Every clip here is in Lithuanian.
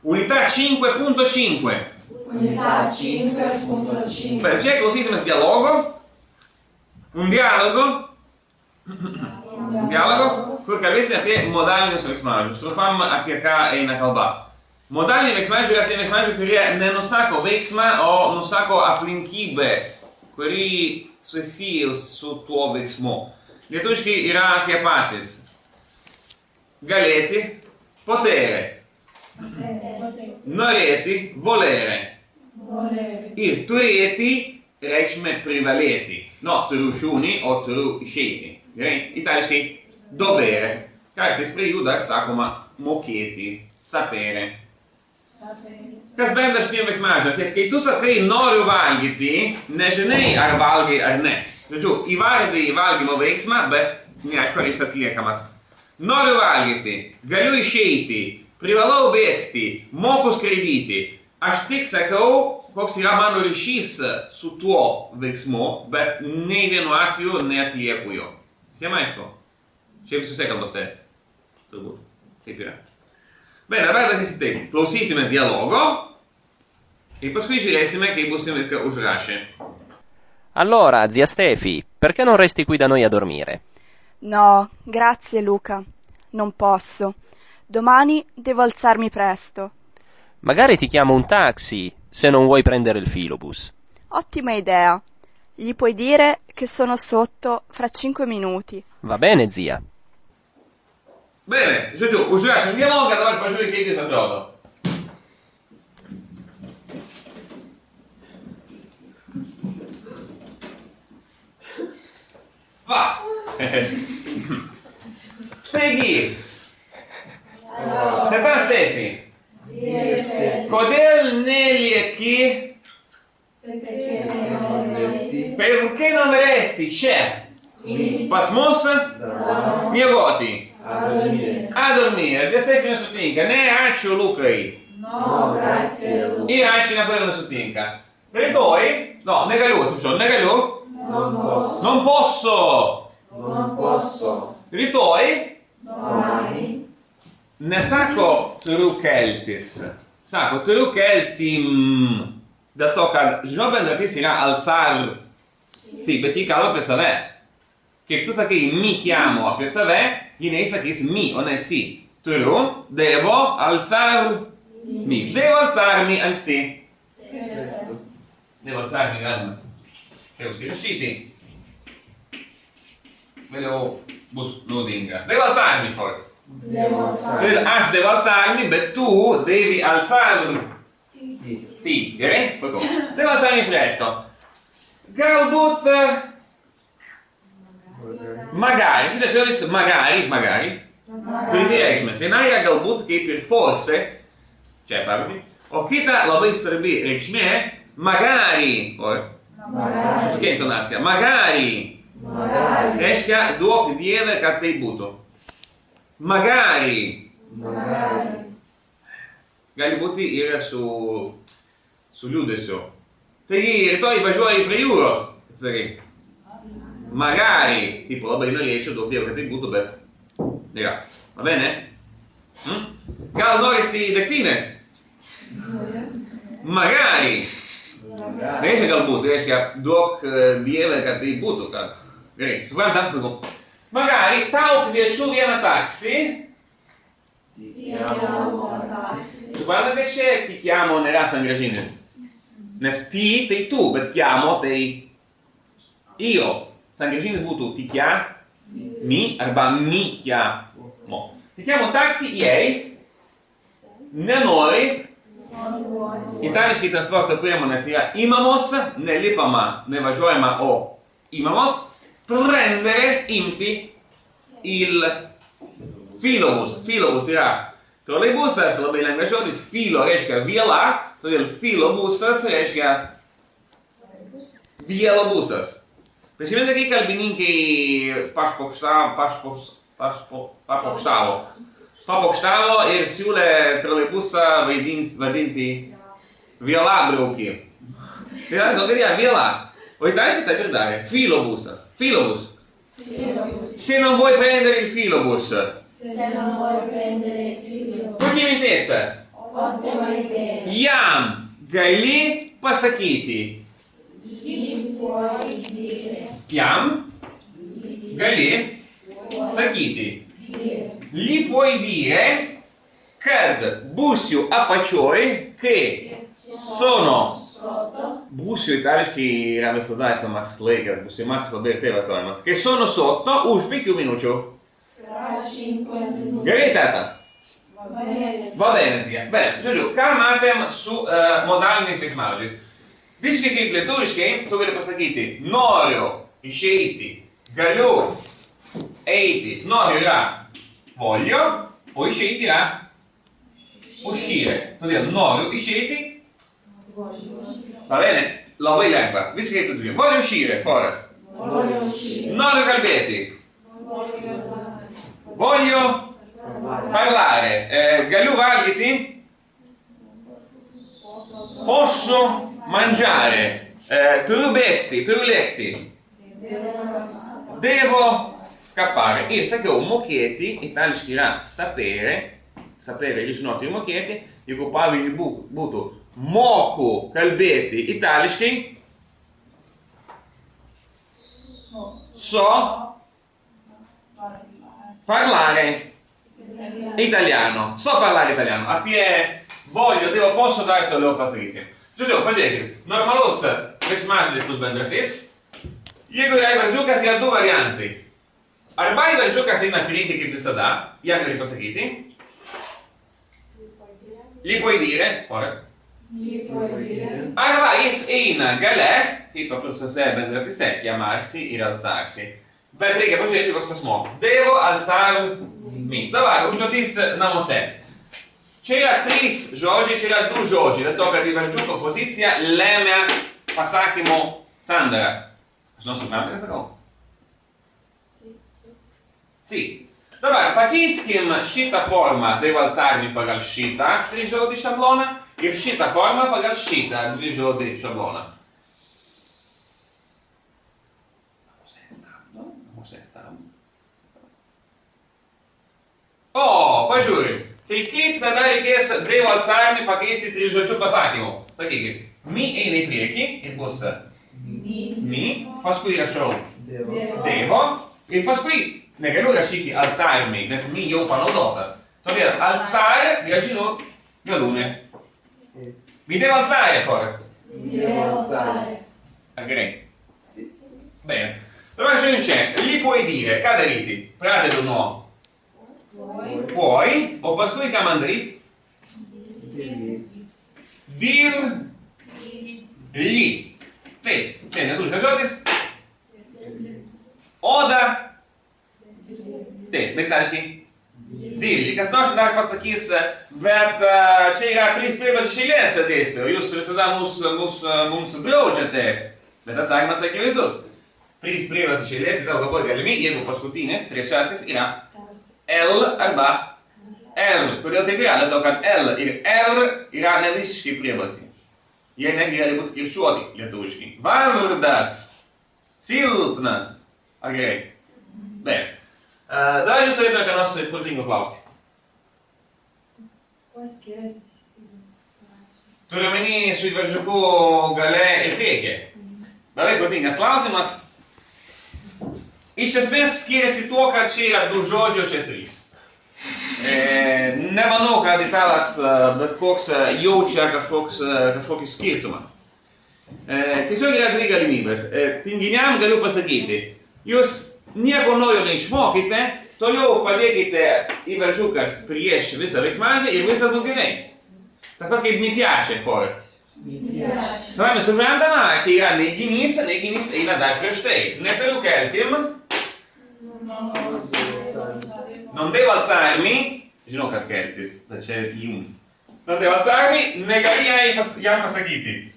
Unità 5.5. Unità 5.5. Perché così si dice dialogo? Un dialogo? Un dialogo? Porque avesse apie modalinius veiksmažodžius. Trumpam apie ką eina kalba. Modaliniai veiksmažodžiai yra tie veiksmažodžiai, kurie nenusako veiksmą, o nusako aplinkybę, kuri susijus su tuo veiksmu. Lietuviškai yra tie patys. Galėti, potere. Norėti, volere. Ir turėti reikšmė privalėti. No, turiu šunį, o turiu išeiti. Gerai? Itališkai dovere. Kartais prie jų dar sakoma mokėti, sapere. Kas bendra šitiem veiksmažodžiam? Kad kai tu sakai noriu valgyti, nežinai ar valgai ar ne. Žodžiu, įvardai valgymo veiksmą, bet neaišku, ar jis atliekamas. Noriu valgyti, galiu išeiti, privalau bėgti, moku skraidyti. Aš tik sakau, koks yra mano ryšys su tuo veiksmu, bet nei vienu atveju neatlieku jo. Visiems aišku? Čia visose kalbose. Turbūt. Taip yra. Bene, dabar darysim taip. Klausysime dialogo e paskui žiūrėsime, kaip būsim viską užrašę. Allora, zia Stefi, perché non resti qui da noi a dormire? No, grazie Luca. Non posso. Domani devo alzarmi presto. Magari ti chiamo un taxi, se non vuoi prendere il filobus. Ottima idea. Gli puoi dire che sono sotto fra 5 minuti. Va bene, zia. Bene, žodžiu, užrašėm dialogą, dabar pažiūrėk, kaip jis atrodo. Va! Taigi, teta Stefi, kodėl nelieki? Perché non resti čia? Pas mus? Miegoti. A dormire. Zia Stefi nesutinka. Ne, ačiū Lukai. No, grazie Luca. Ir aiškiai nepadėl nesutinka. Rytoj, no, negaliu, atsiprašau, negaliu. Non posso. Non posso. Non posso. Rytoj Domani. nesako turiu keltis. Sako, turiu keltim. Dėl to, kad, žinau, bendratis yra alzar. Sì, bet jį kalba apie save. Kaip tu sakai mi chiamo apie save, jinai sakys mi, o ne si. Turiu, devo alzarmi. Devo alzarmi anksti. Devo alzarmi, galima. Čia užsirašyti. Vėliau bus naudinga. Devo alzarmi, poi. Devo alzarmi. Aš devo alzarmi, bet tu devi alzarti. Gerai? Puiku. Devo alzarmi presto. Galbūt magari, kitas žodis magari, turi dvi reikšmes. Viena yra galbūt kaip ir forse, čia pavyzdžiui, o kita labai svarbi reikšmė magari, čia tokia intonacija, magari, reiškia duok Dieve, kad tai būtų. Magari. Gali būti ir su liūdesiu. Taigi, rytoj važiuoji prie jūros, sakai. Magari, tipo labai norėčiau, duok Dieve, kad tai būtų, bet nėra. Va bene? Gal norisi degtinės? Magari. Nereiškia galbūt, reiškia duok Dieve, kad tai būtų. Gerai, suprantam? Magari tau kviečiu vieną taksi. Suprantate, čia ti chiamo nėra sangrąžinis. Nes ti tai tu, bet chiamo tai io. Sangrąžinis būtų ti chiami arba mi chiamo. Ti chiamo taksi, jei nenori. Itališkai transporto priemonės yra imamos, nelipama, nevažiuojama, o imamos. Prendere, imti il filobus. Filobus yra troleibusas, labai lengvas žodis. Filo reiškia viela, todėl filobusas reiškia vielobusas. Prisimėte, kai kalbininkai papokštavo ir siūlė troleibusą vadinti vielabraukį. Tai yra, kokia yra viela? O itališkai taip ir darė. Filobusas. Filobus. Se non vuoi prendere il filobus. Se non vuoi prendere il filobus. Puoi intesa? Ottima idea. Jam gali pasakyti. Gli puoi dire. Jam gali sakyti. Gli puoi dire kad būsiu apačioj, kai sono. Būsiu itališkai yra visada esamas laikas, būsimasis labai retai vartojamas. Kai sono sotto už 5 minučių. Tra 5 minuti. Gerai, teta? Va bene. Va bene, zia. Bene, žodžiu, ką matėm su modaliniais veiksmažodžiais? Visiškai kaip lietuviškai, tu gali pasakyti noriu išeiti, galiu eiti. Noriu yra voglio, o išeiti yra uscire. Todėl noriu išeiti. Va bene? Labai lengva. Visiškai kaip lietuviškai. Voglio uscire, Horas. Voglio uscire. Noriu kalbėti. Voglio parlare. Galiu valgyti. Posso mangiare. Turiu bėgti, turiu lėkti. Devo scappare. Ir sakiau, mokėti, itališkai yra sapere. Sapere, žinoti ir mokėti. Jeigu pavyzdžiui būtų moku kalbėti itališkai. So parlare italiano. So parlare italiano. Apie voglio, devo, posso dar toliau pasakysim. Žodžiu, pažiūrėkit. Normalus veiksmažodis bus bendratis. Jeigu yra įvardžiukas, yra du variantai. Arba įvardžiukas eina priekį kaip visada, jam gali pasakyti. Gli puoi dire, Horas. Gli puoi dire. Arba jis eina gale, kaip paprastose bendratise, chiamarsi ir alzarsi. Bet reikia pažiūrėti, koks asmo. Devo alzarmi. Dabar, užduotis namuose. Čia yra 3 žodžiai, čia yra 2 žodžiai, dėl to, kad įvardžiuko pozicija lemia pasakymo sandarą. Aš suprantu, ką sakau? Si. Dabar, pakeiskim šitą formą, devo alzarmi pagal šitą 3 žodį šabloną ir šitą formą pagal šitą 2 žodį šabloną. Namuose stabdo. O, pažiūrim. Tai kaip tada reikės devo alzarmi pakeisti 3 žodžių pasakymų? Sakykit, mi eina į priekį ir bus mi, paskui rašau devo ir paskui negaliu rašyti alzarmi, nes mi jau panaudotas. Todėl alzare grąžinu galūnę. Mi devo alzare, Horas. Devo alzare. Gerai. Bene. Dabar žiūrim čia. Gli puoi dire, ką daryti? Pradedu nuo puoi, o paskui ką man daryti? Dir li. Taip, čia lietuviškas žodis. Oda. Taip, itališkai. Dirli. Kas nors dar pasakys, bet čia yra 3 priedas iš eilės dėstytojų. Jūs visada mums draudžiate. Bet atsakymas akivaizdus. 3 priedas iš eilės yra labai galimi, jeigu paskutinis, trečiasis yra L arba R. Kodėl taip yra? Dėl to, kad L ir R yra ne visiškai priebalsiai. Jie netgi gali būti kirčiuoti lietuviškai. Vardas. Silpnas. Ar gerai? Bet. Dar jūs turėtume ką nors protingo klausti. Kuo skiriasi šitie? Turiu omeny su įvardžiuku gale ir priekį. Beveik protingas klausimas. Iš esmės skiriasi tuo, kad čia yra 2 žodžiai, čia 3. Nemanau, kad italas bet koks jaučia kažkokį skirtumą. Tiesiog yra 2 galimybės. Tinginiam galiu pasakyti, jūs nieko naujo neišmokite, toliau padėkite įvardžiukas prieš visą veiksmažodį ir viskas bus gerai. Tas pat kaip mi piace, Horas. Savame suprantama, kai yra neiginys eina dar prieš tai. Neturiu keltim. Non devo alzarmi. Žinau, kad keltis, bet čia jums. Non devo alzarmi, negali jam pasakyti.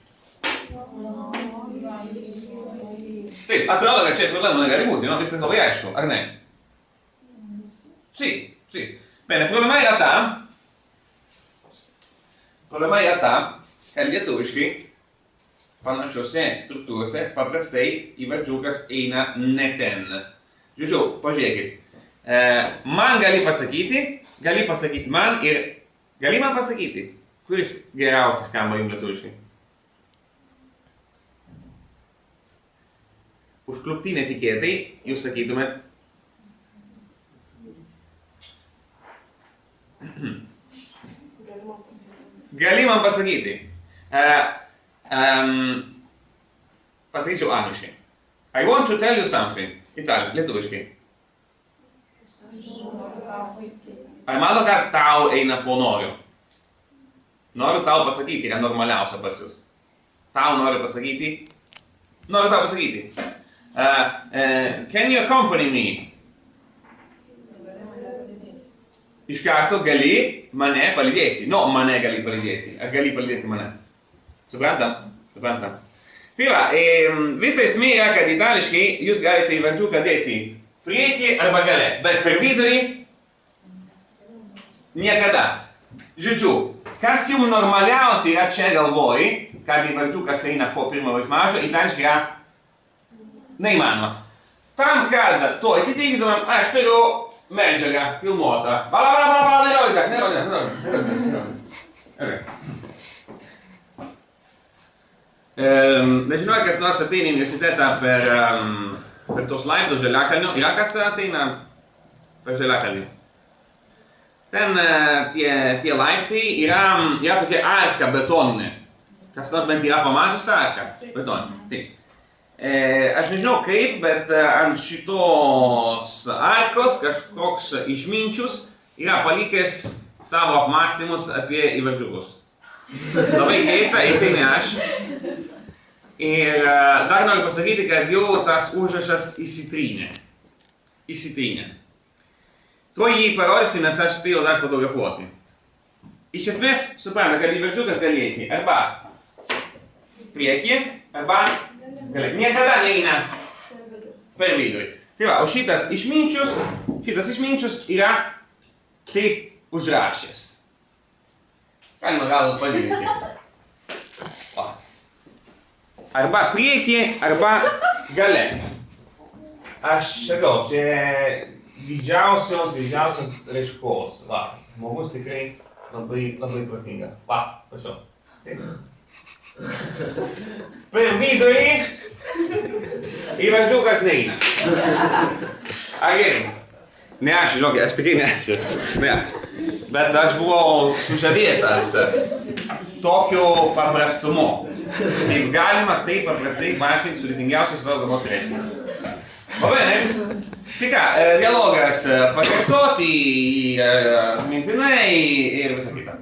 Taip, atrodo, kad čia problema negali būti, no, viskas labai aišku, ar ne? Sì. Bene, problema yra ta, kad lietuviškai panašiose struktūrose paprastai įvardžiukas eina ne ten. Žiūrėjau, pažiūrėkit. Man gali pasakyti man ir gali man pasakyti. Kuris geriausiai skamba jums lietuviškai? Užklupti netikėtai, jūs sakytumėt. Gali man pasakyti. Pasakysiu angliškai. I want to tell you something. Lietuviškai. Ar mano, kad tau eina po noriu? Noriu tau pasakyti, yra normaliausia pas jūs. Tau noriu pasakyti. Noriu tau pasakyti. Can you accompany me? Iš karto gali mane palydėti. No, mane gali palydėti. Ar gali palydėti mane? Suprantam? Suprantam. Tai va, visa esmė yra, kad itališkai jūs galite į vardžiuką dėti priekį arba gale, bet per vidurį niekada. Žodžiu, kas jums normaliausiai yra čia galvoj, kad į vardžiukas eina po pirmo veiksmažodžio, itališkai yra neįmanoma. Tam, kad to įsitikintumėm, aš turiu medžiagą filmuotą. Nežinau, kas nors ateina į universitetą per tos laiptus Žaliakalnio. Yra kas ateina per Žaliakalnį? Ten tie laiptai yra tokia arka betoninė. Kas nors bent yra pamatęs tą arką? Betoninė. Taip. Aš nežinau kaip, bet ant šitos arkos kažkoks išminčius yra palikęs savo apmąstymus apie įvardžiukus. Labai keista, tai ne aš. Ir dar noriu pasakyti, kad jau tas užrašas įsitrynė. Tuo jį parodysiu, nes aš spėjau dar fotografuoti. Iš esmės, supranta, kad įvardžiukas galėti arba priekį, arba niekada neina per vidurį. Tai va, o šitas išminčius yra taip užrašęs. Galima gal padėti. Arba priekį, arba gale. Aš sakau, čia didžiausios raiškos. Va, žmogus tikrai labai protinga. Va, prašau. Taip. Per vidurį įvardžiukas neina. Gerai. Ne aš, žinokit, aš tikrai ne. Bet aš buvau sužavėtas tokiu paprastumu. Kaip galima taip paprastai paaiškinti sudėtingiausius savo galvos reiškinius. O bene, tai ką, dialogas pakartoti mintinai ir visa kita.